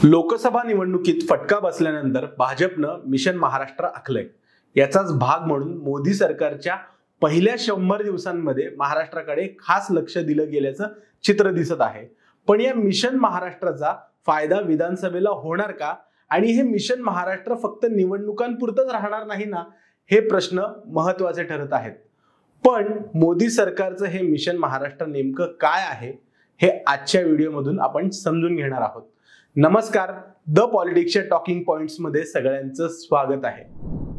लोकसभा निवडणुकीत फटका बसल्यानंतर भाजपनं मिशन महाराष्ट्र आखलंय। याचाच भाग म्हणून मोदी सरकारच्या पहिल्या 100 दिवसांमध्ये महाराष्ट्राकडे खास लक्ष दिलं गेल्याचं चित्र दिसत आहे। पण या मिशन महाराष्ट्राचा फायदा विधानसभेला होणार का आणि हे मिशन महाराष्ट्र फक्त निवडणुकांपुरतच राहणार नाही ना, हे प्रश्न महत्त्वाचे ठरत आहेत। पण मोदी सरकारचं हे मिशन महाराष्ट्र नेमकं काय आहे हे आजच्या व्हिडिओमधून आपण समजून घेणार आहोत। नमस्कार, द पॉलिटिक्सच्या टॉकिंग पॉइंट्स मध्ये सगळ्यांचं स्वागत आहे।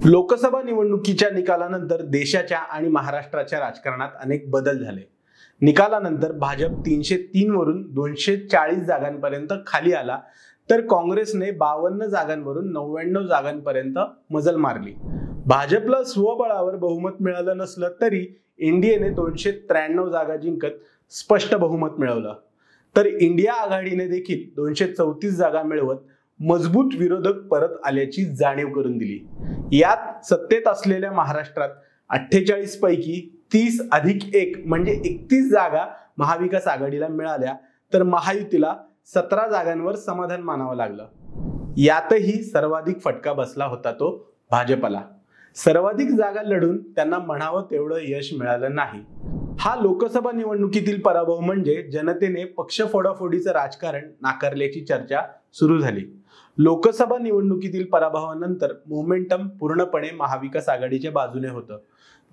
लोकसभा निवडणुकीच्या निकालानंतर देशाच्या आणि महाराष्ट्राच्या राजकारणात अनेक बदल झाले। निकालानंतर भाजप 303 वरून 240 जागांपर्यंत खाली आला, तर काँग्रेसने 52 जागांवरून 99 जागांपर्यंत मजल मारली। भाजपला स्वबळावर बहुमत मिळालं नसलं तरी एनडीएने 293 जागा जिंकत स्पष्ट बहुमत मिळवलं, तर इंडिया आघाडीने देखील 234 जागा मिळवत मजबूत विरोधक परत आल्याची जाणीव करून दिली। यात सत्तेत असलेल्या महाराष्ट्रात 48 पैकी 30+1 म्हणजे 31 जागा महाविकास आघाडीला मिळाल्या, तर महायुतीला 17 जागांवर समाधान मानावं लागलं। यातही सर्वाधिक फटका बसला होता तो भाजपला। सर्वाधिक जागा लढून त्यांना म्हणावं तेवढं यश मिळालं नाही। हा लोकसभा निवडणुकीतील पराभव म्हणजे जनतेने पक्ष फोडाफोडीचं राजकारण नाकारल्याची चर्चा सुरू झाली। लोकसभा निवडणुकीतील पराभवानंतर मोमेंटम पूर्णपणे महाविकास आघाडीच्या बाजूने होतं।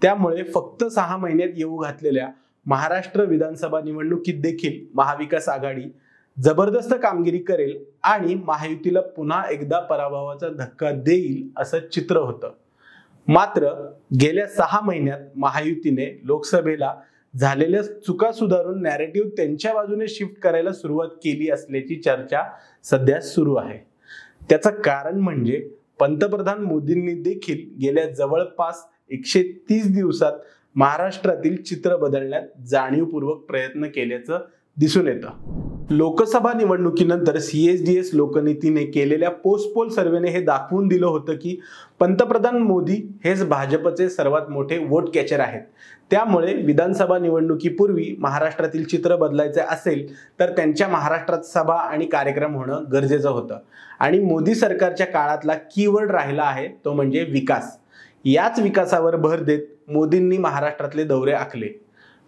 त्यामुळे फक्त 6 महिन्यात येऊ घातलेल्या महाराष्ट्र विधानसभा निवडणुकीत देखील महाविकास आघाडी जबरदस्त कामगिरी करेल आणि महायुतीला पुन्हा एकदा पराभवाचा धक्का देईल असं चित्र होतं। मात्र गेल्या 6 महिन्यात महायुतीने लोकसभेला झालेल्या चुका सुधारून नॅरेटिव्ह त्यांच्या बाजूने शिफ्ट करायला सुरुवात केली असल्याची चर्चा सध्या सुरू आहे। त्याचं कारण म्हणजे पंतप्रधान मोदींनी देखील गेल्या जवळपास 130 दिवसात महाराष्ट्रातील चित्र बदलण्यात जाणीवपूर्वक प्रयत्न केल्याचं दिसून येतं। लोकसभा निवडणुकीनंतर CSDS लोकनीतीने केलेल्या पोस्ट पोल सर्वेने हे दाखवून दिलं होतं की पंतप्रधान मोदी हेच भाजपचे सर्वात मोठे वोट कॅचर आहेत। त्यामुळे विधानसभा निवडणुकीपूर्वी महाराष्ट्रातील चित्र बदलायचे असेल तर त्यांच्या महाराष्ट्रात सभा आणि कार्यक्रम होणं गरजेचं होतं। आणि मोदी सरकारच्या काळातला कीवर्ड राहिला आहे तो म्हणजे विकास। याच विकासावर भर देत मोदींनी महाराष्ट्रातले दौरे आखले।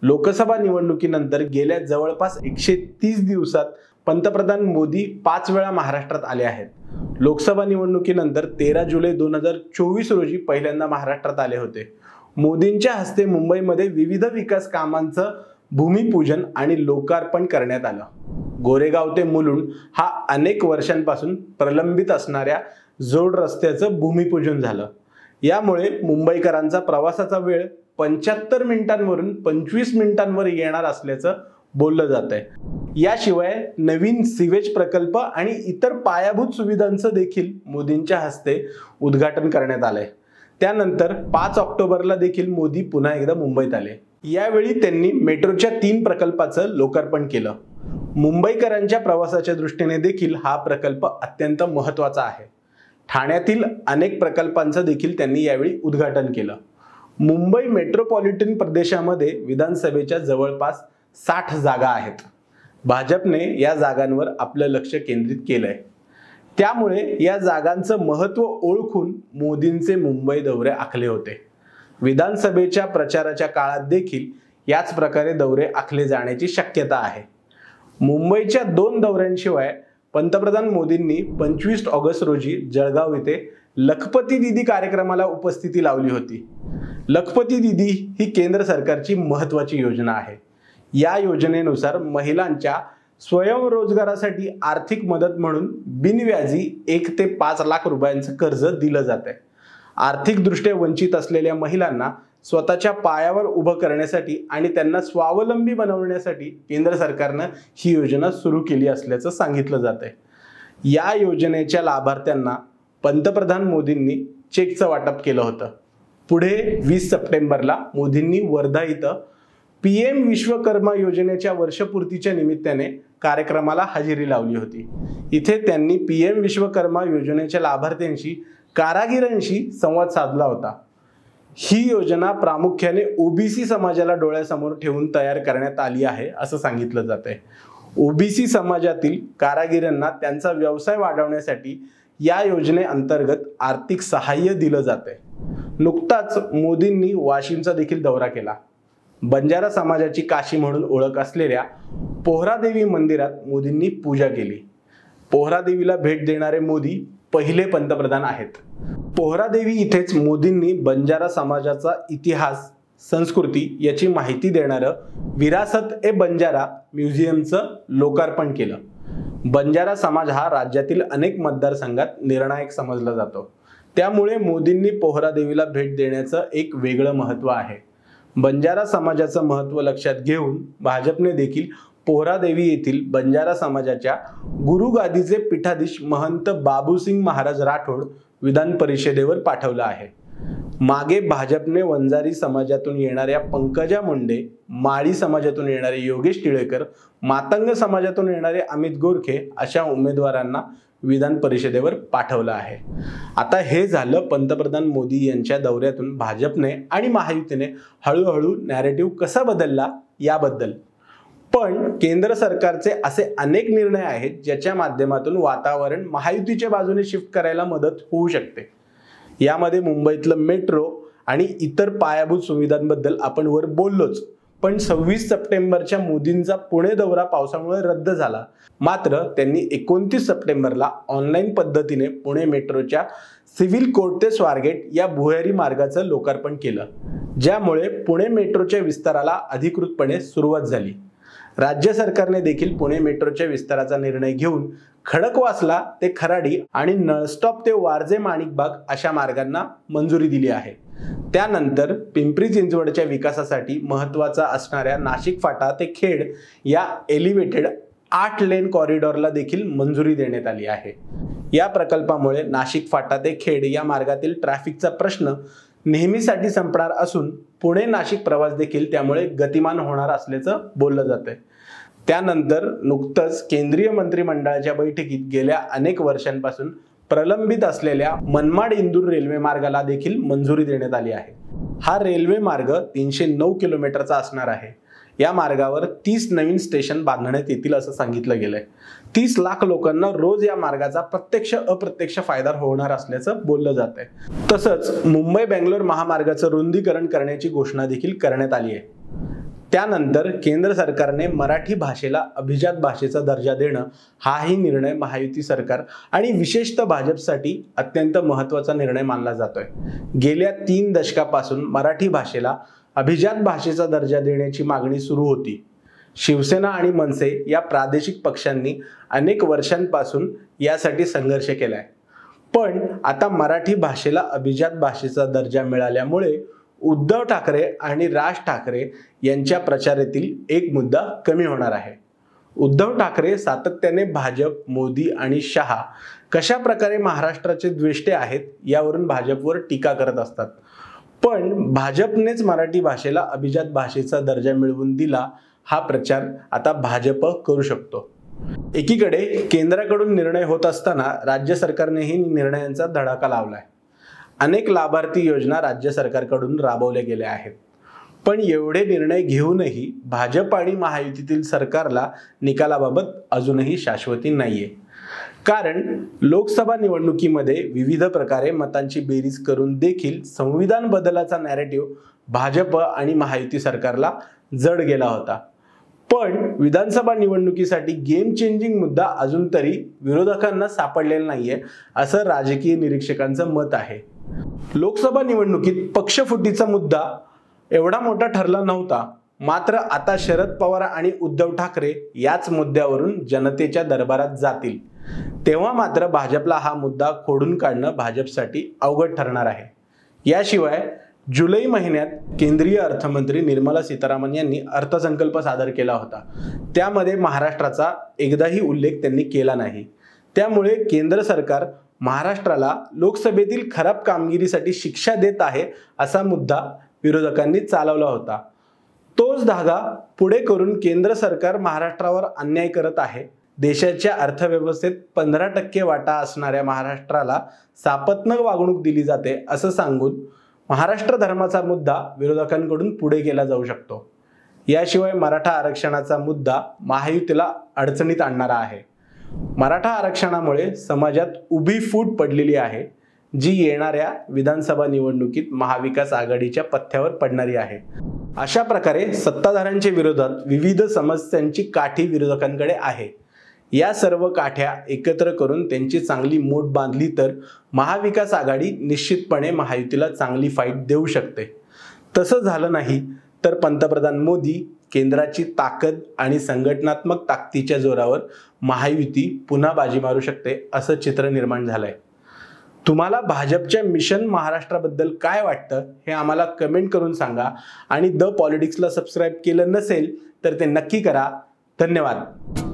लोकसभा निवडणुकीनंतर गेल्या जवळपास 130 दिवसात पंतप्रधान मोदी 5 वेळा महाराष्ट्रात आले आहेत। लोकसभा निवडणुकीनंतर 13 जुलै 2024 रोजी पहिल्यांदा महाराष्ट्रात आले होते। मोदींच्या हस्ते मुंबईमध्ये विविध विकास कामांचं भूमिपूजन आणि लोकार्पण करण्यात आलं। गोरेगाव ते मुलुंड हा अनेक वर्षांपासून प्रलंबित असणाऱ्या जोड रस्त्याचं भूमिपूजन झालं। यामुळे मुंबईकरांचा प्रवासाचा वेळ 75 मिनिटांवरून 25 मिनिटांवर येणार असल्याचं बोललं जात आहे। याशिवाय नवीन सिवेज प्रकल्प आणि इतर पायाभूत सुविधांचं देखील मोदींच्या हस्ते उद्घाटन करण्यात आलंय। त्यानंतर 5 ऑक्टोबरला देखील मोदी पुन्हा एकदा मुंबईत आले। यावेळी त्यांनी मेट्रोच्या 3 प्रकल्पाचं लोकार्पण केलं। मुंबईकरांच्या प्रवासाच्या दृष्टीने देखील हा प्रकल्प अत्यंत महत्त्वाचा आहे। ठाण्यातील अनेक प्रकल्पांचं देखील त्यांनी यावेळी उद्घाटन केलं। मुंबई मेट्रोपॉलिटन प्रदेशामध्ये विधानसभेच्या जवळपास 60 जागा आहेत। भाजपने या जागांवर आपलं लक्ष केंद्रित केलंय। त्यामुळे या जागांचं महत्त्व ओळखून मोदींचे मुंबई दौरे आखले होते। विधानसभेच्या प्रचाराच्या काळात देखील याच प्रकारे दौरे आखले जाण्याची शक्यता आहे। मुंबईच्या 2 दौऱ्यांशिवाय पंतप्रधान मोदींनी 25 ऑगस्ट रोजी जळगाव येथे लखपती दीदी कार्यक्रमाला उपस्थिती लावली होती। लखपती दीदी ही केंद्र सरकारची महत्त्वाची योजना आहे। या योजनेनुसार महिलांच्या स्वयंरोजगारासाठी आर्थिक मदत म्हणून बिनव्याजी 1 ते 5 लाख रुपयांचं कर्ज दिलं जात आहे। आर्थिकदृष्ट्या वंचित असलेल्या महिलांना स्वतःच्या पायावर उभं करण्यासाठी आणि त्यांना स्वावलंबी बनवण्यासाठी केंद्र सरकारनं ही योजना सुरू केली असल्याचं सांगितलं जात आहे। या योजनेच्या लाभार्थ्यांना पंतप्रधान मोदींनी चेकचं वाटप केलं होतं। पुढे 20 सप्टेंबरला मोदींनी वर्धा इथं PM विश्वकर्मा योजनेच्या वर्षपूर्तीच्या निमित्ताने कार्यक्रमाला हजेरी लावली होती। इथे त्यांनी PM विश्वकर्मा योजनेच्या लाभार्थ्यांशी कारागिरांशी संवाद साधला होता। ही योजना प्रामुख्याने OBC समाजाला डोळ्यासमोर ठेवून तयार करण्यात आली आहे असं सांगितलं जात आहे। ओबीसी समाजातील कारागिरांना त्यांचा व्यवसाय वाढवण्यासाठी या योजनेअंतर्गत आर्थिक सहाय्य दिलं जाते। नुकताच मोदींनी वाशिमचा देखील दौरा केला। बंजारा समाजाची काशी म्हणून ओळख असलेल्या पोहरादेवी मंदिरात मोदींनी पूजा केली। पोहरादेवीला भेट देणारे मोदी पहिले पंतप्रधान आहेत। पोहरादेवी इथेच मोदींनी बंजारा समाजाचा इतिहास, संस्कृती याची माहिती देणारं विरासत ए बंजारा म्युझियमचं लोकार्पण केलं। बंजारा समाज हा राज्यातील अनेक मतदारसंघात निर्णायक समजला जातो, त्यामुळे मोदींनी पोहरादेवीला भेट देण्याचं एक वेगळं महत्त्व आहे। बंजारा समाजाचं महत्त्व लक्षात घेऊन भाजपने देखील पोहरादेवी येथील बंजारा समाजाच्या गुरुगादीचे पीठाधीश महंत बाबूसिंग महाराज राठोड विधान परिषदेवर पाठवलं आहे। मागे भाजपने वंजारी समाजातून येणाऱ्या पंकजा मुंडे, माळी समाजातून येणारे योगेश टिळेकर, मातंग समाजातून येणारे अमित गोरखे अशा उमेदवारांना विधान परिषदेवर पाठवलं आहे। आता हे झालं पंतप्रधान मोदी यांच्या दौऱ्यातून भाजपने आणि महायुतीने हळूहळू नॅरेटिव्ह कसा बदलला याबद्दल। पण केंद्र सरकारचे असे अनेक निर्णय आहेत ज्याच्या माध्यमातून वातावरण महायुतीच्या बाजूने शिफ्ट करायला मदत होऊ शकते। यामध्ये मुंबईतलं मेट्रो आणि इतर पायाभूत सुविधांबद्दल आपण वर बोललोच, पण 26 सप्टेंबरच्या मोदींचा पुणे दौरा पावसामुळे रद्द झाला। मात्र त्यांनी 29 सप्टेंबरला ऑनलाईन पद्धतीने पुणे मेट्रोच्या सिव्हिल कोर्ट ते स्वारगेट या भुयारी मार्गाचं लोकार्पण केलं, ज्यामुळे पुणे मेट्रोच्या विस्ताराला अधिकृतपणे सुरुवात झाली। राज्य सरकारने देखील पुणे मेट्रोच्या विस्ताराचा निर्णय घेऊन खडकवासला ते खराडी आणि नळस्टॉप ते वारजे माणिकबाग अशा मार्गांना मंजुरी दिली आहे। त्यानंतर पिंपरी चिंचवडच्या विकासासाठी महत्त्वाचा असणाऱ्या नाशिक फाटा ते खेड या एलिव्हेटेड 8 लेन कॉरिडॉरला देखील मंजुरी देण्यात आली आहे। या प्रकल्पामुळे नाशिक फाटा ते खेड या मार्गातील ट्रॅफिकचा प्रश्न नेहमीसाठी संपणार असून पुणे नाशिक प्रवास देखील त्यामुळे गतिमान होणार असल्याचं बोललं जातंय। त्यानंतर नुकतंच केंद्रीय मंत्रिमंडळाच्या बैठकीत गेल्या अनेक वर्षांपासून प्रलंबित असलेल्या मनमाड इंदूर रेल्वे मार्गाला देखील मंजुरी देण्यात आली आहे। हा रेल्वे मार्ग 309 किलोमीटरचा असणार आहे। या मार्गावर 30 नवीन स्टेशन बांधण्यात येतील असं सांगितलं गेलंय। 30 लाख लोकांना रोज या मार्गाचा प्रत्यक्ष अप्रत्यक्ष फायदा होणार असल्याचं बोललं जातंय। तसंच मुंबई बेंगलोर महामार्गाचं रुंदीकरण करण्याची घोषणा देखील करण्यात आली आहे। त्यानंतर केंद्र सरकारने मराठी भाषेला अभिजात भाषेचा दर्जा देणं हाही निर्णय महायुती सरकार आणि विशेषतः भाजपसाठी अत्यंत महत्त्वाचा निर्णय मानला जातोय। गेल्या 3 दशकापासून मराठी भाषेला अभिजात भाषेचा दर्जा देण्याची मागणी सुरू होती। शिवसेना आणि मनसे या प्रादेशिक पक्षांनी अनेक वर्षांपासून यासाठी संघर्ष केलाय, पण आता मराठी भाषेला अभिजात भाषेचा दर्जा मिळाल्यामुळे उद्धव ठाकरे आणि राज ठाकरे यांच्या प्रचारातील एक मुद्दा कमी होणार आहे। उद्धव ठाकरे सातत्याने भाजप, मोदी आणि शहा कशा प्रकारे महाराष्ट्राचे द्वेष्टे आहेत यावरून भाजपवर टीका करत असतात, पण भाजपनेच मराठी भाषेला अभिजात भाषेचा दर्जा मिळवून दिला हा प्रचार आता भाजप करू शकतो। एकीकडे केंद्राकडून निर्णय होत असताना राज्य सरकारनेही निर्णयांचा धडाका लावलाय। अनेक लाभार्थी योजना राज्य सरकारकडून राबवल्या गेल्या आहेत, पण एवढे निर्णय घेऊनही भाजप आणि महायुतीतील सरकारला निकालाबाबत अजूनही शाश्वती नाहीये। कारण लोकसभा निवडणुकीमध्ये विविध प्रकारे मतांची बेरीज करून देखील संविधान बदलाचा नॅरेटिव्ह भाजप आणि महायुती सरकारला जड गेला होता, पण विधानसभा निवडणुकीसाठी गेम चेंजिंग मुद्दा अजून तरी विरोधकांना सापडलेला नाहीये असं राजकीय निरीक्षकांचं मत आहे। लोकसभा निवडणुकीत पक्षफुटीचा मुद्दा एवढा मोठा ठरला नव्हता, मात्र आता शरद पवार आणि उद्धव ठाकरे याच मुद्द्यावरून जनतेच्या दरबारात जातील, तेव्हा मात्र भाजपला हा मुद्दा खोडून काढणं भाजपसाठी अवघड ठरणार आहे। याशिवाय जुलै महिन्यात केंद्रीय अर्थमंत्री निर्मला सीतारामन यांनी अर्थसंकल्प सादर केला होता, त्यामध्ये महाराष्ट्राचा एकदाही उल्लेख त्यांनी केला नाही। त्यामुळे केंद्र सरकार महाराष्ट्राला लोकसभेतील खराब कामगिरीसाठी शिक्षा देत आहे असा मुद्दा विरोधकांनी चालवला होता। तोच धागा पुढे करून केंद्र सरकार महाराष्ट्रावर अन्याय करत आहे, देशाच्या अर्थव्यवस्थेत 15% वाटा असणाऱ्या महाराष्ट्राला सापत्नक वागणूक दिली जाते असं सांगून महाराष्ट्र धर्माचा मुद्दा विरोधकांकडून पुढे केला जाऊ शकतो। याशिवाय मराठा आरक्षणाचा मुद्दा महायुतीला अडचणीत आणणारा आहे। मराठा आरक्षणामुळे समाजात उभी फूट पडलेली आहे, जी येणाऱ्या विधानसभा निवडणुकीत महाविकास आघाडीच्या पथ्यावर पडणारी आहे। अशा प्रकारे सत्ताधाऱ्यांच्या विरोधात विविध समस्यांची काठी विरोधकांकडे आहे। या सर्व काठ्या एकत्र करून त्यांची चांगली मोठ बांधली तर महाविकास आघाडी निश्चितपणे महायुतीला चांगली फाईट देऊ शकते। तसं झालं नाही तर पंतप्रधान मोदी, केंद्राची ताकद आणि संघटनात्मक ताकदीच्या जोरावर महायुती पुन्हा बाजी मारू शकते, असं चित्र निर्माण झालंय। तुम्हाला भाजपच्या मिशन महाराष्ट्राबद्दल काय वाटतं हे आम्हाला कमेंट करून सांगा आणि द पॉलिटिक्सला सबस्क्राईब केलं नसेल तर ते नक्की करा। धन्यवाद।